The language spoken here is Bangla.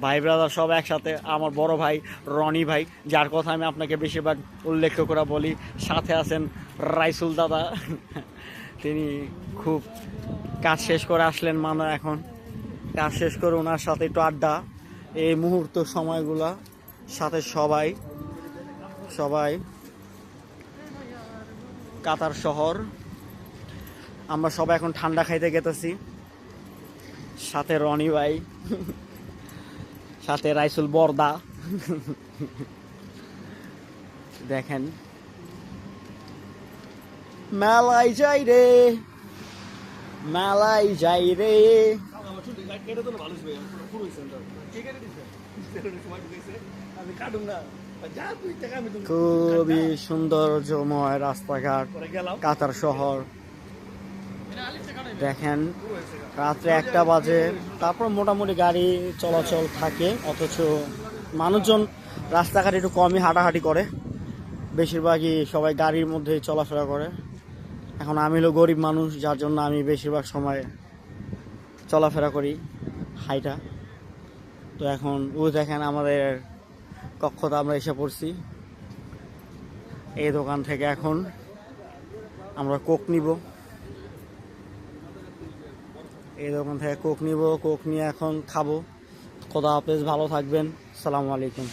ভাই ব্রাদার সব একসাথে। আমার বড় ভাই রনি ভাই, যার কথা আমি আপনাকে বেশিরভাগ উল্লেখ করে বলি। সাথে আছেন রাইসুল দাদা, তিনি খুব কাজ শেষ করে আসলেন মানে এখন কাজ শেষ করে ওনার সাথে একটু আড্ডা এই মুহূর্ত সময়গুলা সাথে সবাই সবাই কাতার শহর। আমরা সবাই এখন ঠান্ডা খাইতে গেতেছি, সাথে রনি ভাই, সাথে রাইসুল বর্দা। দেখেন মেলায় যাই রে, মেলায় যাই রে। খুবই সৌন্দর্যময় রাস্তাঘাট কাতার শহর। দেখেন রাত্রে 1টা বাজে, তারপর মোটামুটি গাড়ি চলাচল থাকে, অথচ মানুষজন রাস্তাঘাটে একটু কমই হাঁটাহাঁটি করে, বেশিরভাগই সবাই গাড়ির মধ্যে চলাফেরা করে। এখন আমি হলো গরিব মানুষ, যার জন্য আমি বেশিরভাগ সময় চলাফেরা করি হাইটা। তো এখন ওই দেখেন আমাদের কক্ষতে আমরা এসে পড়ছি। এই দোকান থেকে এখন আমরা কোক নিব, এই দোকান থেকে কোক নিব, কোক নিয়ে এখন খাবো। খোদা হাফেজ, ভালো থাকবেন, আসসালামু আলাইকুম।